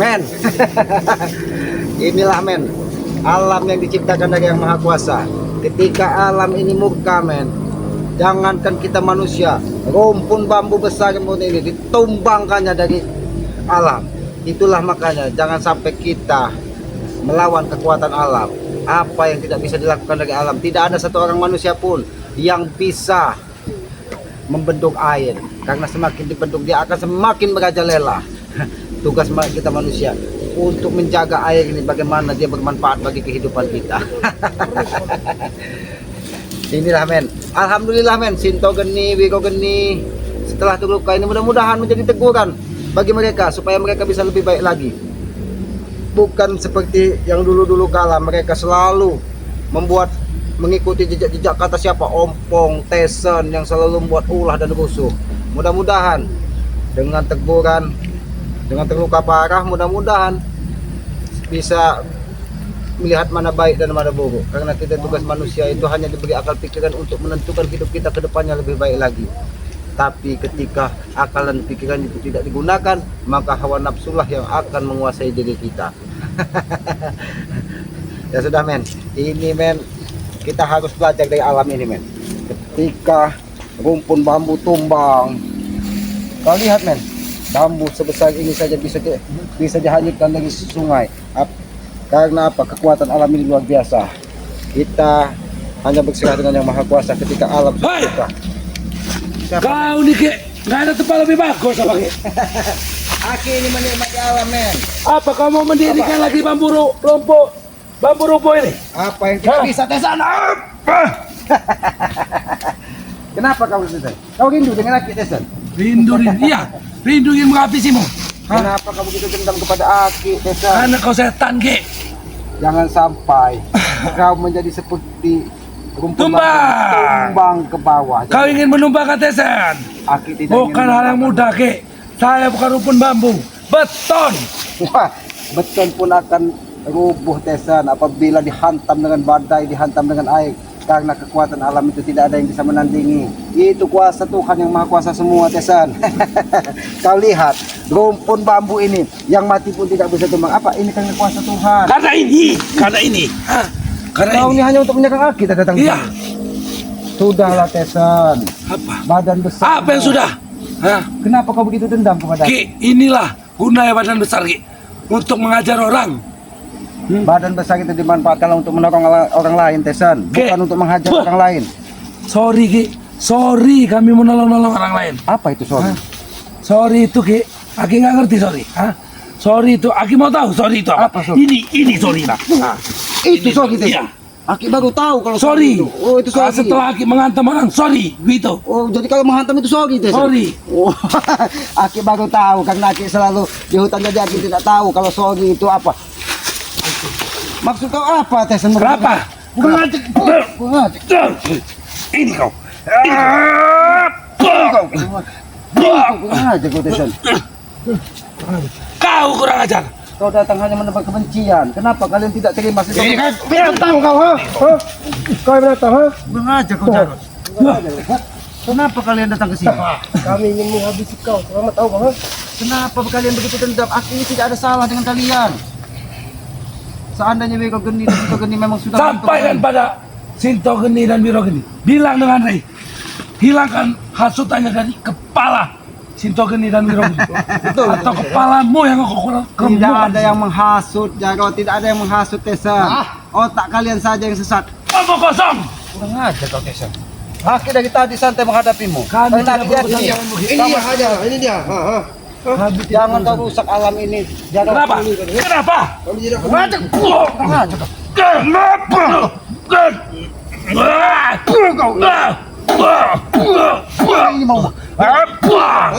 Men, inilah men, alam yang diciptakan dari Yang Maha Kuasa. Ketika alam ini murka men, jangankan kita manusia, rumpun bambu besar pun ini ditumbangkannya dari alam. Itulah makanya jangan sampai kita melawan kekuatan alam. Apa yang tidak bisa dilakukan dari alam, tidak ada satu orang manusia pun yang bisa membentuk air, karena semakin dibentuk dia akan semakin merajalela. Tugas kita manusia untuk menjaga air ini, bagaimana dia bermanfaat bagi kehidupan kita. Inilah men, alhamdulillah men, Sinto geni, Wiro geni, setelah terluka ini mudah-mudahan menjadi teguran bagi mereka supaya mereka bisa lebih baik lagi. Bukan seperti yang dulu-dulu kala mereka selalu mengikuti jejak-jejak kata siapa, Ompong, Tesen, yang selalu membuat ulah dan rusuh. Mudah-mudahan dengan teguran, dengan terluka parah, mudah-mudahan bisa melihat mana baik dan mana buruk. Karena kita tugas manusia itu hanya diberi akal pikiran untuk menentukan hidup kita ke depannya lebih baik lagi. Tapi ketika akal dan pikiran itu tidak digunakan, maka hawa nafsulah yang akan menguasai diri kita. Ya sudah men, ini men, kita harus belajar dari alam ini men. Ketika rumpun bambu tumbang, kau lihat men, bambu sebesar ini saja bisa dihanyutkan dari sungai. Karena apa? Kekuatan alam ini luar biasa. Kita hanya berserah dengan Yang Maha Kuasa ketika alam sudah. Kau nih Ki, nggak ada tempat lebih bagus apa Ki? Aki ini menikmati alam men. Apa kau mau mendirikan lagi bambu rumput ini? Apa yang tidak bisa Tesan? Kenapa kau Tesan? Kau rindu dengan Aki Tesan? Rindu, iya, rindu ingin menghabisimu. Kenapa kamu begitu dendam kepada Aki Tesan? Karena kau setan Ki. Jangan sampai kau menjadi seperti rumpun Tumbang. tumbang ke bawah. Kau ingin menumbangkan Tesan? Aki tidak Bukan ingin hal yang mudah Ki. Saya bukan rumpun bambu, beton. Wah, beton pun akan rubuh Tesan apabila dihantam dengan badai, dihantam dengan air. Karena kekuatan alam itu tidak ada yang bisa menandingi. Itu kuasa Tuhan Yang Maha Kuasa semua Tesan. Kau lihat rumpun bambu ini yang mati pun tidak bisa tumbang. Apa ini? Karena kuasa Tuhan. Karena ini. Hah? Karena Kau ini hanya untuk menyerang Aki, kita datang. Iya. Sudahlah Tesan. Apa? Badan besar. Apa yang sudah? Hah? Kenapa kau begitu dendam kepada Aki? Ki, inilah gunanya badan besar Ki, untuk mengajar orang. Badan besar itu dimanfaatkan untuk menolong orang lain Tesan, bukan untuk menghajar orang lain. Sorry Ki, sorry kami menolong orang lain. Apa itu sorry? Hah? Sorry itu Ki, Aki nggak ngerti sorry. Hah? Sorry itu, Aki mau tahu sorry itu apa? Apa sorry? Ini sorry lah. Nah, Itu ini sorry Iya. Tesan. Aki baru tahu kalau Sorry. itu. Oh itu sorry. Setelah Aki menghantam orang, sorry gitu. Oh jadi kalau menghantam itu sorry Tesan. Sorry. Oh, Aki baru tahu karena Aki selalu di hutan, jadi Aki tidak tahu kalau sorry itu apa. Maksud kau apa Tesan? Kenapa? Bukan ngajak. Bukan ngajak. Ini kau. Bukan ngajak kau Tesan. Kau kurang ajar. Kau datang hanya menebar kebencian. Kenapa kalian tidak terima sesuatu? Ini kan Binatang kau, ha? Kau binatang, ha? Mengajak kau Jarot. Kenapa kalian datang ke sini? Kami ingin menghabisi kau. Selamat tahu kau. Kenapa kalian begitu dendam? Aku ini tidak ada salah dengan kalian. Seandainya Wiro Geni dan Sinto Geni memang sudah sampaikan pada Sinto Geni dan Wiro Geni. Bilang dengan Rey, hilangkan hasutannya dari kepala Sinto Geni dan Wiro Geni. Atau kepalamu yang kau tidak ada yang menghasut Jarot, tidak ada yang menghasut Tesan. Otak kalian saja yang sesat. Omong kosong. Kurang aja kau Tesan. Aki dari tadi santai menghadapimu. Kami Karena tidak Aki berusaha. Ini dia aja. Ini dia. jangan kau rusak alam ini. Jarot. Kenapa? Kenapa? Kami tidak Mengajak. Kurang aja kau. Kenapa? Ini mau.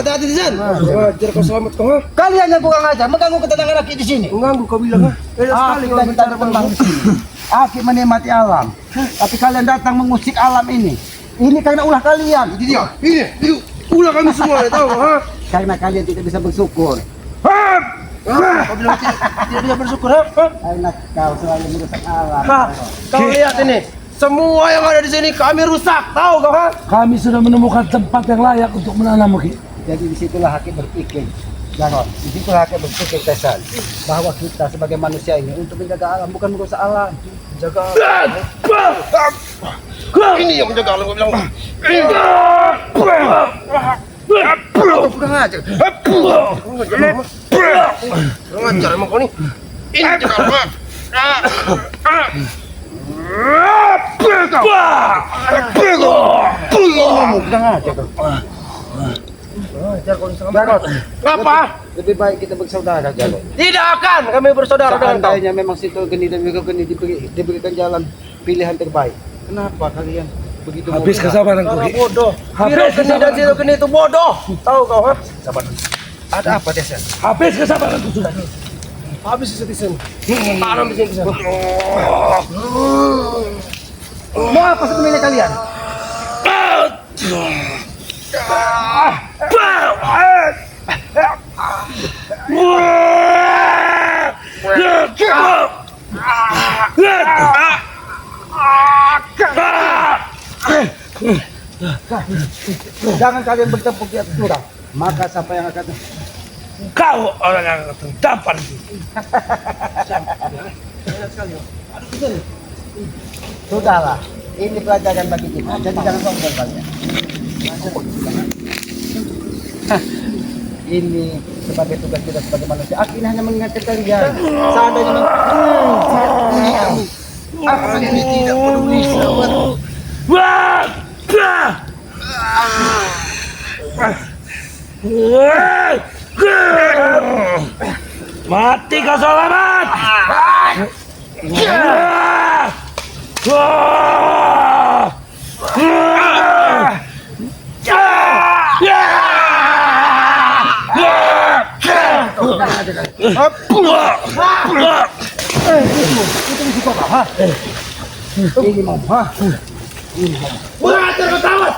hati-hati di sana. Wajar kau selamat kau. Kalian yang kurang ajar mengganggu ketenangan Aki di sini. Mengganggu kau bilang. Enak sekali Aki kau dan bicara kita berkembang di sini. Aki menikmati alam. Tapi kalian datang mengusik alam ini. Ini karena ulah kalian. Itu dia. Ini. Ulah kami semua tahu ha. Karena kalian tidak bisa bersyukur. Kau bilang tidak bisa bersyukur ha. Karena kau selalu merusak alam. Kau lihat ini. Semua yang ada di sini kami rusak. Tahu kau ha? Kami sudah menemukan tempat yang layak untuk menanam Ki. Jadi disitulah Aki berpikir. Jangan, disitulah kita berpikir Tesan, bahwa kita sebagai manusia ini untuk menjaga alam, bukan merusak alam. Jaga alam. Ini yang menjaga alam, gue bilang. Kurang aja. Kurang ajar emang kau nih. Ini menjaga alam. Kurang aja kau. Jarot, Apa? lebih baik kita bersaudara, Jarot. Tidak akan kami bersaudara dengan kau. Seandainya memang Sinto Geni dan Wiro Geni diberikan jalan pilihan terbaik. Kenapa kalian begitu Habis mudah? kesabaranku, Karena Ki. bodoh. Habis Wiro Geni dan kesabaran. Siro Geni itu bodoh. Tahu kau, ha? Sabar. Ada apa, Tesan? Habis kesabaranku sudah. Habis citizen. Tanam di sini. Mau apa sebenarnya kalian? Jangan kalian bertempur di atas jurang. Maka siapa yang akan Kau orang yang tampan. Sudahlah, ini pelajaran bagi kita. Jadi jangan sombong kalian. Ini sebagai tugas kita sebagai manusia. Aku ini hanya mengingatkan kalian. Seandainya apa ini tidak peduli sahabat. Mati kau selamat. Ini mau, ha? Beratur kau tawas.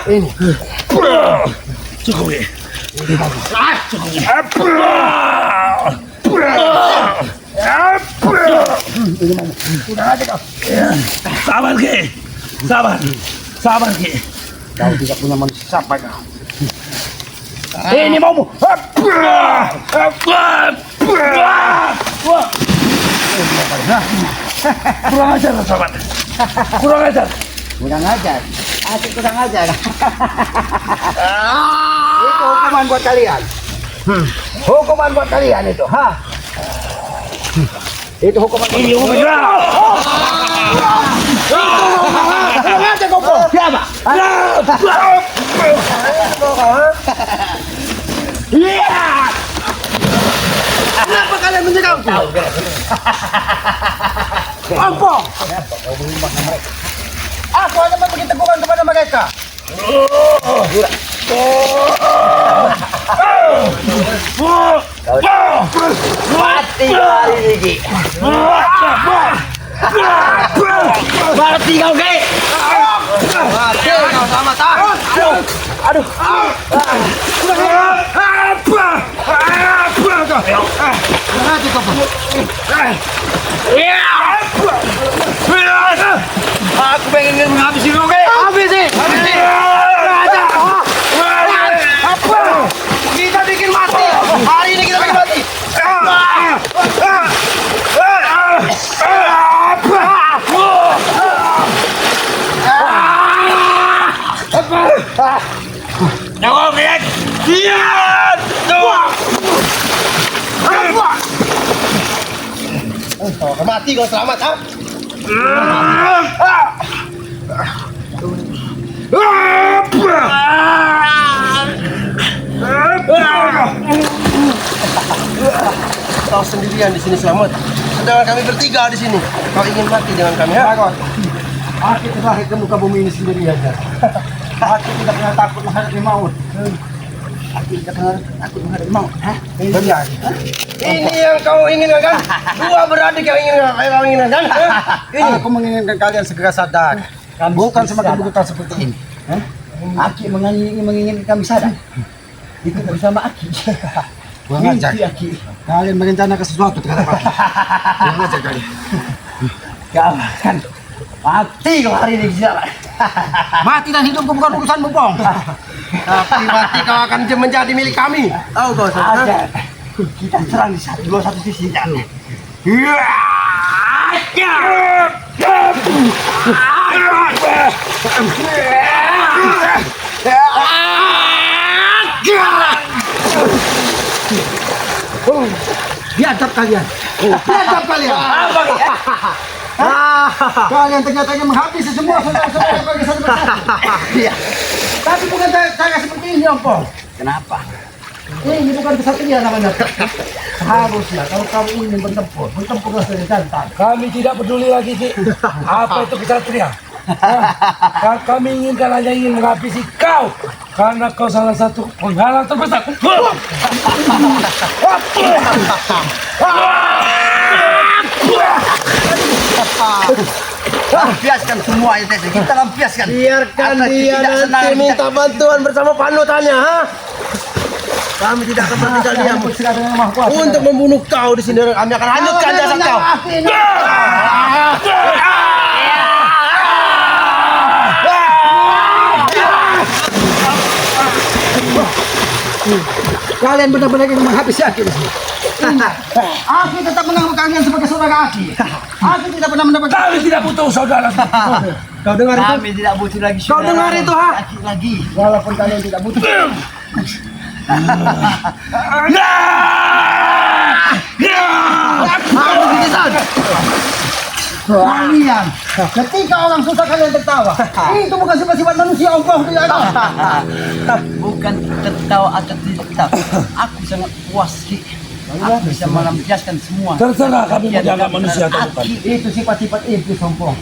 Ini. Cukup ya. Sabar Ki. Sabar. Sabar Ki. Kau tidak punya manusia siapa kau? Ini maumu. Kurang ajar sahabat. Kurang ajar. Kurang ajar. Asik kurang ajar. Itu hukuman buat kalian. Hukuman buat kalian itu, ha? Itu hukuman. Ini hukuman. Kurang ajar kau, Po. Siapa? Kenapa kalian menjaga aku? Apa? Aku hanya memberi teguran kepada mereka. Mati hari ini. Mati kau, Ki. Mati kau sama tak? Aduh. Mati kau, Po. Aku pengen menghabisi kau, Ki. Habisi. Habisi. Apa? Kita bikin mati. Hari ini kita bikin mati. Jangan lihat. Lihat. Mati kau selamat, ha? Kau sendirian di sini selamat. Sedangkan kami bertiga di sini. Kau ingin mati dengan kami, ha? Aku terlahir ke muka bumi ini sendiri aja. Aku tidak pernah takut menghadapi maut. Aku tidak pernah takut menghadapi maut. Hah? Benar. Ini yang kau inginkan, kan? Dua beradik yang kau inginkan, kan? Ini. Aku menginginkan kalian segera sadar. Bukan semakin brutal seperti ini. Hah? Aki menginginkan kami sadar. Itu bersama Aki. Kurang ajar. Kalian merencanakan sesuatu terhadap Aki. Kurang ajar kalian. Kau kan mati kau hari ini. Mati dan hidupku bukan urusanmu, Bong. Tapi mati kau akan menjadi milik kami. Tahu kau? Ada. Kita serang di satu, dua, satu sisi jangan. Biadab kalian. Biadab kalian. Kalian ternyata ingin menghabisi semua saudara-saudara bagi satu persatu. Iya. Tapi bukan cara seperti ini, Ompong. Kenapa? Ini bukan kesatria namanya. Harusnya kalau kamu ingin bertempurlah dengan jantan. Kami tidak peduli lagi, Ki. Apa itu kesatria? Kami hanya ingin menghabisi kau karena kau salah satu penghalang terbesar. Lampiaskan semua itu, kita lampiaskan. Biarkan Apa dia tidak senang nanti kita? minta bantuan bersama panutannya, ha? Kami tidak akan bertinggal diam untuk membunuh kau di sini. Kami akan hanyutkan jasad kau. Kalian benar-benar ingin menghabisi Aki di sini. Aki tetap menganggap kalian sebagai saudara Aki. Aki tidak pernah mendapat. Kami tidak butuh saudara. Kau dengar itu? Kami tidak butuh lagi. Kau dengar itu, ha? Lagi. Walaupun kalian tidak butuh. Kalian, ketika orang susah kalian tertawa. Itu bukan sifat-sifat manusia, Ompong. Tidak ada. Bukan tertawa atau tidak tertawa. Aku sangat puas, Ki. Aku bisa melampiaskan semua. Terserah kami menjaga manusia atau bukan. Itu sifat-sifat iblis, Ompong.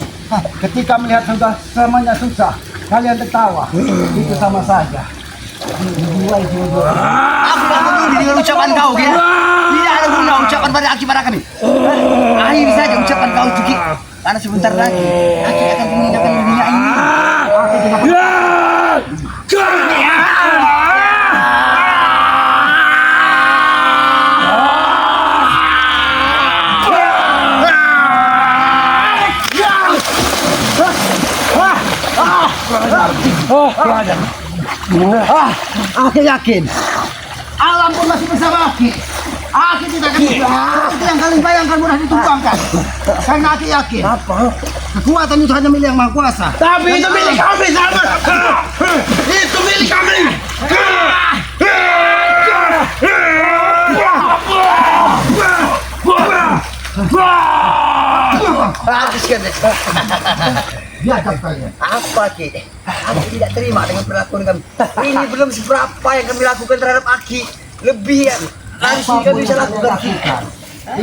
Ketika melihat saudara semuanya susah, kalian tertawa. Itu sama saja. Dimulai jiwa-jiwa. Aku tidak peduli dengan ucapan kau, Ki. Tidak ada guna ucapan pada Aki pada kami. Akhiri saja ucapan kau itu, Ki. Karena sebentar lagi Aki akan meninggalkan dunia ini. Aki tidak Pelajar. Aki yakin. Alam pun masih bersama Aki. Aki tidak akan itu yang kalian bayangkan mudah ditumbangkan. Karena Aki yakin. Apa? Kekuatan itu hanya milik yang Maha Kuasa. Tapi itu milik kami, sahabat. Itu milik kami. Habiskan deh. Biadab kalian. Apa, Ki? Aku tidak terima dengan perlakuan kami. Ini belum seberapa yang kami lakukan terhadap Aki. Lebih ya. Langsung kami bisa lakukan, Ki.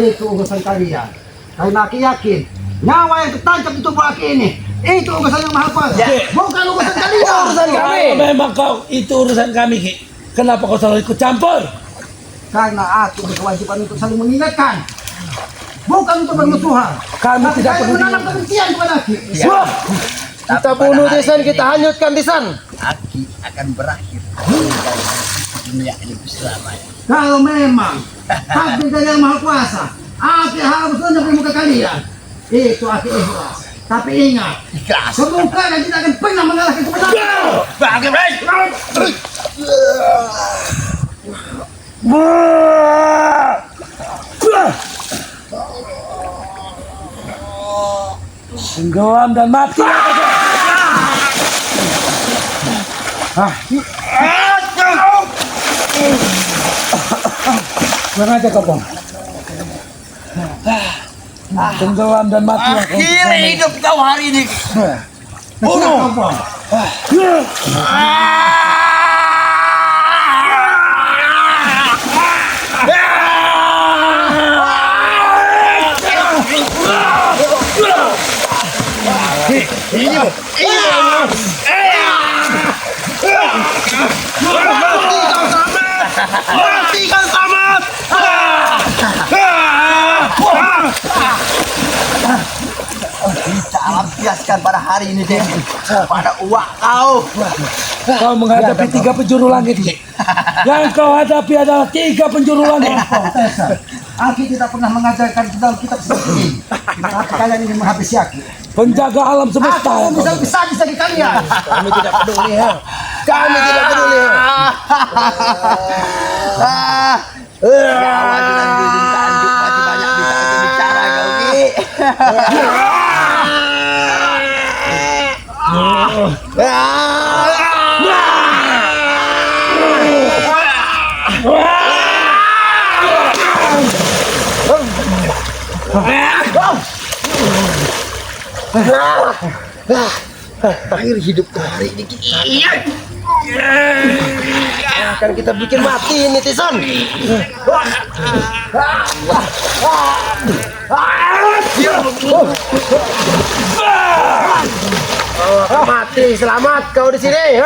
Itu urusan kalian. Karena Aki yakin nyawa yang tertancap di tubuh Aki ini itu urusan yang Maha Kuasa. Bukan urusan kalian. Urusan kami. Kalau memang kau itu urusan kami, Ki. Kenapa kau selalu ikut campur? Karena Aki berkewajiban untuk saling mengingatkan. Bukan untuk bermusuhan. Kami Tapi tidak kalian peduli. menanam kebencian kepada Aki. Wah, kita bunuh Desan, kita hanyutkan Desan. Aki akan berakhir meninggalkan dunia ini selamanya. Kalau memang takdir dari yang Maha Kuasa, Aki harus lenyap di muka kalian. Itu Aki ikhlas. Tapi ingat, Ikhlas. kemungkinan kita akan pernah mengalahkan kebenaran. Tenggelam dan mati. Kurang aja kau, Bang. Tenggelam dan mati. Akhir hidup kau hari ini. Bunuh. Mati kau Samad. Kita lampiaskan pada hari ini, deh. Pada uak kau. Kau menghadapi 3 penjuru langit, Ki. Yang kau hadapi adalah 3 penjuru langit. Aki tidak pernah mengajarkan di dalam kitab seperti ini. Tapi kalian ingin menghabisi Aki. Penjaga alam semesta. Aku bisa sadis dari kalian. Kami tidak peduli, ha. Kami tidak peduli. Gawat dengan permintaan Juk masih banyak bisa untuk bicara kau Ki. Akhir hidup hari ini akan kita bikin mati netizen. Mati, selamat kau di sini.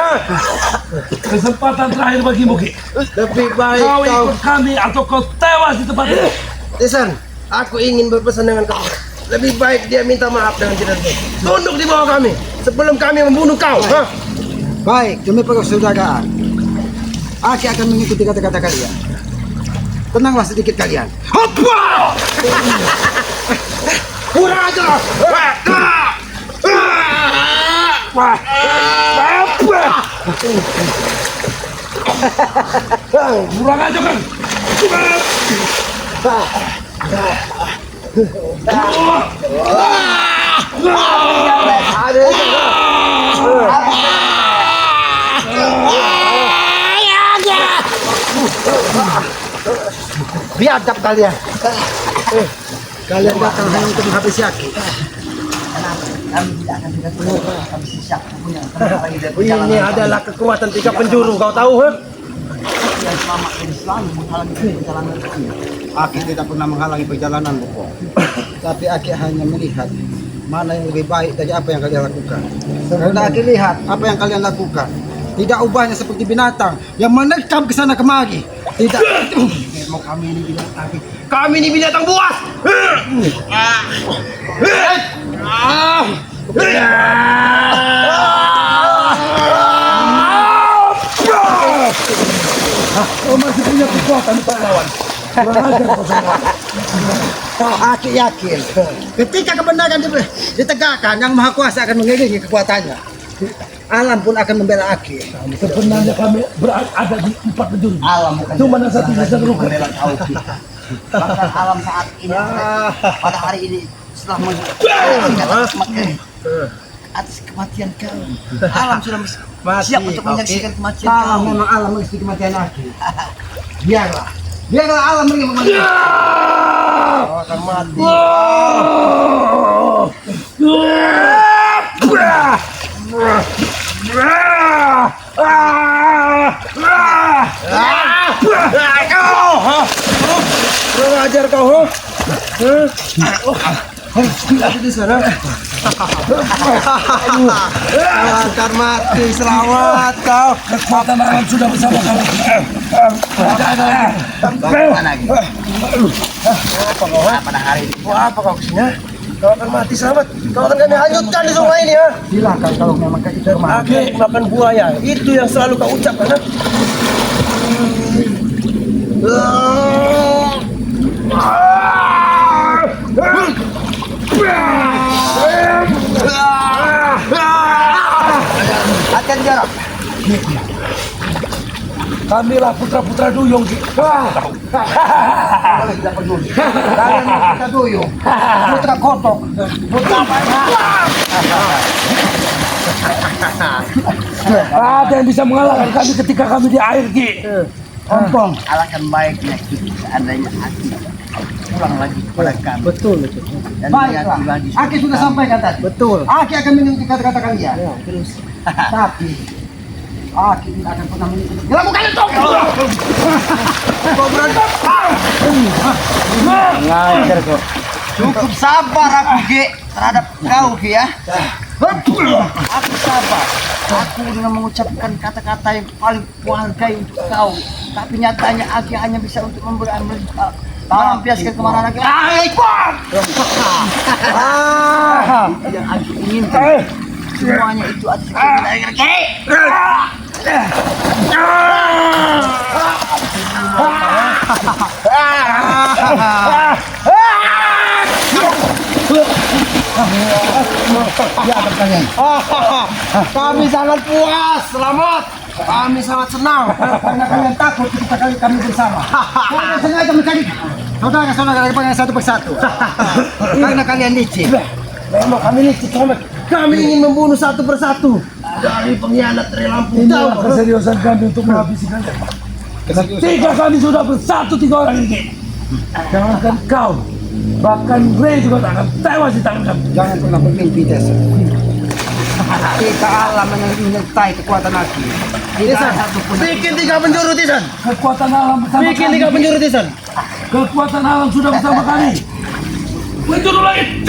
Kesempatan terakhir bagimu, Ki. Lebih baik Kau kau. ikut kami atau kau tewas di tempat ini. Netizen, aku ingin berpesan dengan kau. Lebih baik dia minta maaf dengan tidak. Tunduk di bawah kami sebelum kami membunuh kau. Baik, demi persaudaraan. Aki akan mengikuti kata-kata kalian. Tenanglah sedikit kalian. Kurang ajar. Kurang aja kan. Biadab kalian. Kalian datang hanya untuk menghabisi Aki. Kami tidak akan tidak perlu kami siap punya kenapa ini dari Ini adalah kekuatan tiga penjuru, kau tahu? yang selamat dan selalu menghalangi perjalanan kami. Aki tidak pernah menghalangi perjalanan, Bopo. Tapi Aki hanya melihat mana yang lebih baik dari apa yang kalian lakukan. Karena Aki lihat apa yang kalian lakukan. Tidak ubahnya seperti binatang yang menerkam ke sana kemari. Tidak. Mau kami ini binatang Aki. Kami ini binatang buas. Kau masih punya kekuatan pahlawan. Kurang ajar kau semua. Aki yakin ketika kebenaran ditegakkan, yang Maha Kuasa akan mengiringi kekuatannya. Alam pun akan membela Aki. Sebenarnya kami berada di 4 penjuru. Alam bukan Cuma yang satu bisa terluka. membela kau kita. Bahkan alam saat ini pada hari ini setelah menyaksikan atas kematian kau. Alam sudah siap untuk menyaksikan kematian Kalau kau. memang alam mengisi kematian Aki, biarlah alam menerima kematian. Kau akan mati. Kurang ajar kau. Ada di sana. Akan mati, selamat kau. Kekuatan alam sudah bersama kami. Bagaimana gitu? Pada hari ini Wah, apa kau kesini? Kau akan mati, selamat. Kau akan kami hanyutkan di sungai ini, ya. Silakan kalau memang itu hormat. Aki makan buaya, itu yang selalu kau ucapkan, ha? akan jarak. Kamilah putra-putra Duyung. Ki. Kalian putra duyung, putra kotok, putra apa? Ada yang bisa mengalahkan kami ketika kami di air, Ki. Ompong. Alangkah baiknya kita seandainya Aki pulang lagi kepada kami. Betul. Dan Baiklah. melihat pribadi Aki sudah sampaikan tadi. Betul. Aki akan mengikuti kata-kata kalian. Tapi Aki tidak akan pernah mengikuti. Lakukan itu. Kau berantem. Ngajar kok. Cukup sabar aku Ki terhadap kau Ki ya. Aku sabar. Aku dengan mengucapkan kata-kata yang paling kuhargai untuk kau. Tapi nyatanya Aki hanya bisa untuk melampiaskan kemana lagi. Itu yang Aki inginkan. Semuanya itu atas keinginan Ki. Kami sangat puas, selamat. Kami sangat senang karena kalian takut ketika kami bersama. Kalian sengaja mencari saudara-saudara kalian satu persatu. Karena kalian licik. Memang kami licik, kami ingin membunuh satu persatu dari pengkhianat dari Lampung Inilah Jauh. keseriusan kami untuk menghabisi kalian. Ketika kami sudah bersatu 3 orang ini, jangankan kau, bahkan Ray juga tak akan tewas di tangan kami. Jangan pernah bermimpi, Des. Kita alam menyertai kekuatan aku. Tidak ada satupun. Bikin 3 penjuru Tisan. Kekuatan alam bersama Bikin kami. 3 penjuru Tisan. Kekuatan alam sudah bersama kami. Penjuru langit.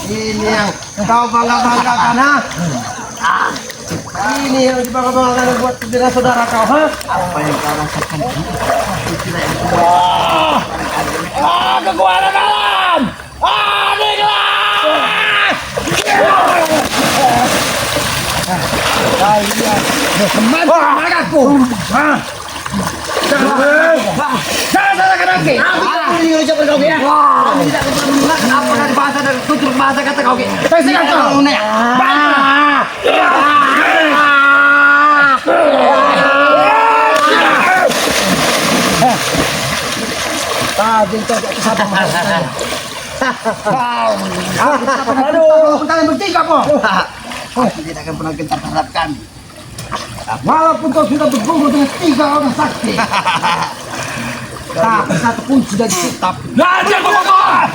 Ini yang kau bangga-banggakan, ha? Ini yang dibangga-banggakan buat dengan saudara kau, ha? Apa yang kau rasakan? Kekuatan alam. Teman aku. Jangan salahkan aku. Aku ini ucapan kau, ya. Kami tidak akan menggunakan apakah bahasa dan tutur bahasa kata kau. Saya kau. Tadi itu kesapa masalah. Aduh, kalian bertiga kok. Aku tidak akan pernah gentar terhadap kami. Walaupun kau sudah bergumul dengan 3 orang sakti, tapi satu pun sudah dititap. Raja Bapak.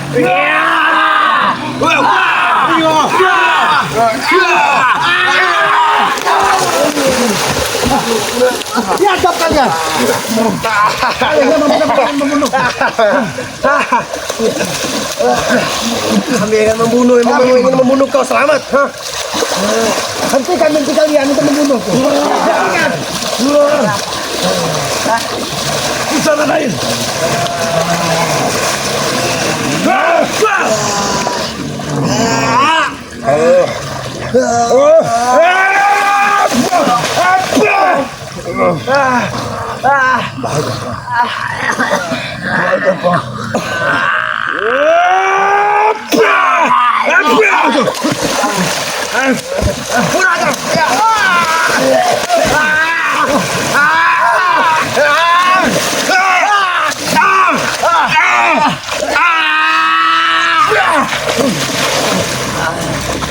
Biadab kalian. Kalian membunuh. Kami akan membunuh, ingin membunuh kau selamat. Hentikan mimpi kalian untuk membunuhku. Hentikan. Di sana lain.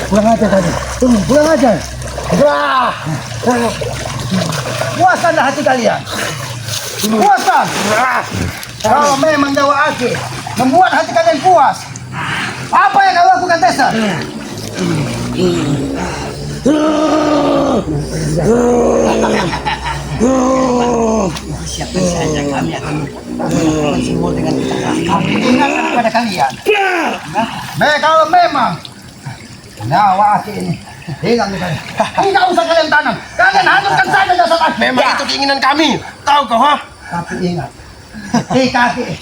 Pulang aja tadi. Pulang aja. Puaskanlah hati kalian. Puaskan. Kalau memang Dewa Aki membuat hati kalian puas, apa yang kau lakukan, Tessa? Siapa saja kami akan melakukan semua dengan kami ingatkan kepada kalian. Kalau memang Dewa Aki ini hilang di kalian, tidak usah kalian tanam. Kalian hancurkan saja jasad Aki. Memang itu keinginan kami. Tahu kau, ha? Tapi ingat, ketika Aki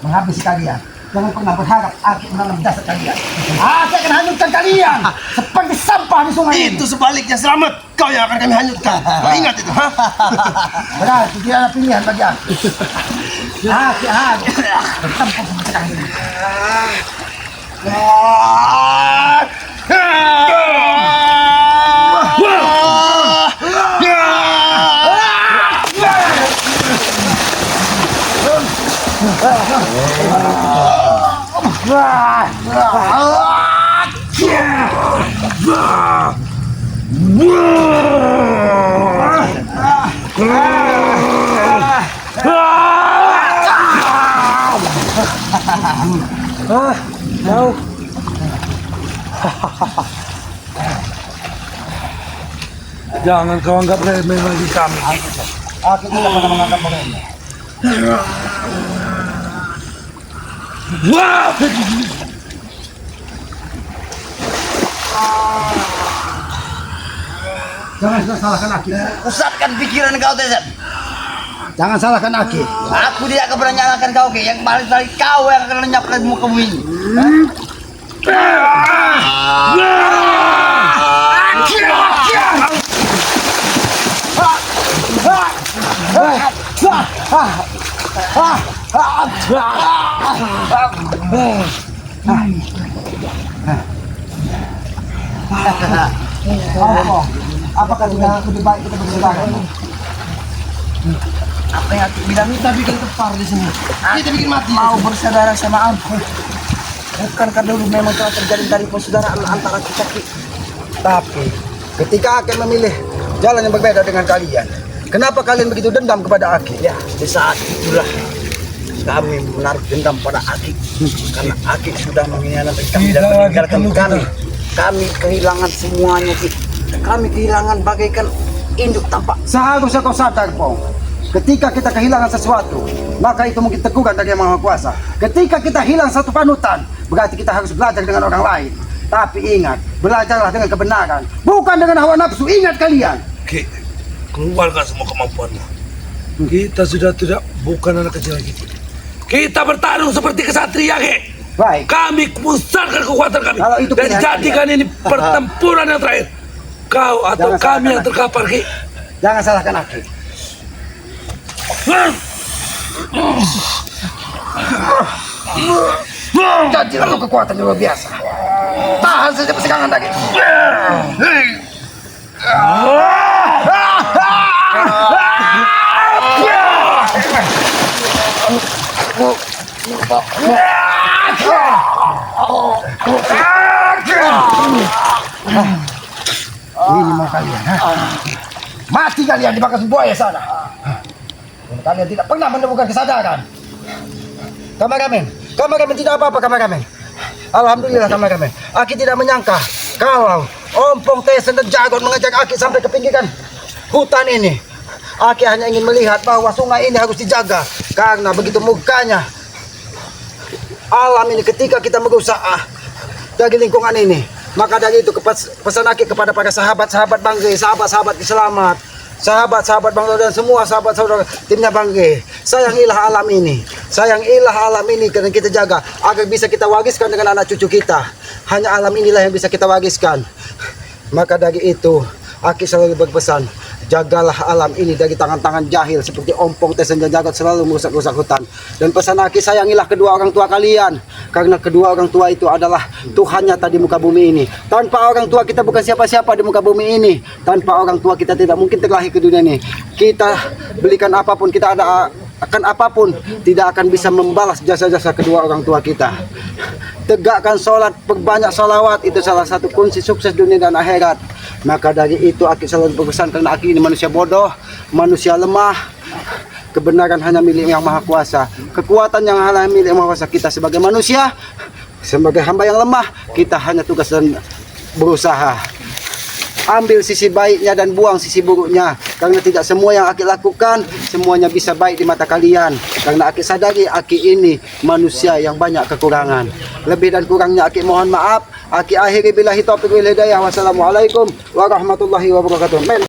menghabisi kalian, jangan pernah berharap Aki menanam jasad kalian. Aki akan hancurkan kalian seperti sampah di sungai ini. Itu sebaliknya, Selamat. Kau yang akan kami hanyutkan. Kau ingat itu, ha? Berarti tidak ada pilihan bagi Aki. Aki harus bertempur seperti kalian. Jangan kau anggap remeh lagi kami. Aki tidak pernah menganggap mereka. Wah! Jangan salahkan Aki. Pusatkan pikiran kau, Tessa. Jangan salahkan Aki. Aku tidak akan pernah nyalakan kau, Ki. Yang paling kali kau yang akan lenyapkan muka bumi ini. Apakah tidak lebih baik kita bersaudara? Apa yang aku bilang Kita bikin kepar di sini. Kita bikin mati. mau bersaudara sama aku. Bukankah dulu memang telah terjadi dari persaudaraan antara kita, Ki? Tapi ketika Aki memilih jalan yang berbeda dengan kalian, kenapa kalian begitu dendam kepada Aki? Ya, di saat itulah kami menaruh dendam pada Aki. Karena Aki sudah mengkhianati kami dan Tidak meninggalkan lagi kami. Kami kehilangan semuanya, Ki. Kami kehilangan bagaikan induk tanpa. Seharusnya kau sadar, Pong. Ketika kita kehilangan sesuatu, maka itu mungkin teguran dari Yang Maha Kuasa. Ketika kita hilang satu panutan, berarti kita harus belajar dengan orang lain. Tapi ingat, belajarlah dengan kebenaran, bukan dengan hawa nafsu. Ingat kalian. Ki, keluarkan semua kemampuanmu. Kita sudah tidak bukan anak kecil lagi. Kita bertarung seperti kesatria, Ki. Baik. Kami musnahkan kekuatan kami Kalau itu dan pilihan jadikan ini pertempuran yang terakhir. Kau atau Jangan kami salahkan yang aku. terkapar, Ki. Jangan salahkan Aki. Jadi lalu kekuatan yang luar biasa. Tahan saja persikangan lagi. Ini mau kalian, ha? Mati kalian dimakan buaya sana. Kalian tidak pernah menemukan kesadaran. Kameramen tidak apa-apa kameramen. Alhamdulillah kameramen. Aki tidak menyangka kalau Ompong Tesen dan Jagon mengajak Aki sampai ke pinggiran hutan ini. Aki hanya ingin melihat bahwa sungai ini harus dijaga karena begitu murkanya alam ini ketika kita berusaha dari lingkungan ini. Maka dari itu pesan Aki kepada para sahabat-sahabat Bangge, sahabat-sahabat selamat, sahabat-sahabat Bangge dan semua sahabat-saudara timnya Bangge. Sayangilah alam ini. Sayangilah alam ini karena kita jaga agar bisa kita wariskan dengan anak cucu kita. Hanya alam inilah yang bisa kita wariskan. Maka dari itu Aki selalu berpesan, jagalah alam ini dari tangan-tangan jahil seperti Ompong Tesen dan Jagot selalu merusak-rusak hutan. Dan pesan Aki, sayangilah kedua orang tua kalian karena kedua orang tua itu adalah Tuhan nyata di muka bumi ini. Tanpa orang tua kita bukan siapa-siapa di muka bumi ini. Tanpa orang tua kita tidak mungkin terlahir ke dunia ini. Kita belikan apapun, kita ada akan apapun, tidak akan bisa membalas jasa-jasa kedua orang tua kita. Tegakkan sholat, perbanyak sholawat, itu salah satu kunci sukses dunia dan akhirat. Maka dari itu Aki selalu berpesan karena Aki ini manusia bodoh, manusia lemah. Kebenaran hanya milik Yang Maha Kuasa. Kekuatan yang hanya milik Yang Maha Kuasa. Kita sebagai manusia, sebagai hamba yang lemah, kita hanya tugas dan berusaha. Ambil sisi baiknya dan buang sisi buruknya. Karena tidak semua yang Aki lakukan semuanya bisa baik di mata kalian. Karena Aki sadari Aki ini manusia yang banyak kekurangan. Lebih dan kurangnya Aki mohon maaf. Aki akhiri billahi taufiq wal hidayah. Wassalamualaikum warahmatullahi wabarakatuh.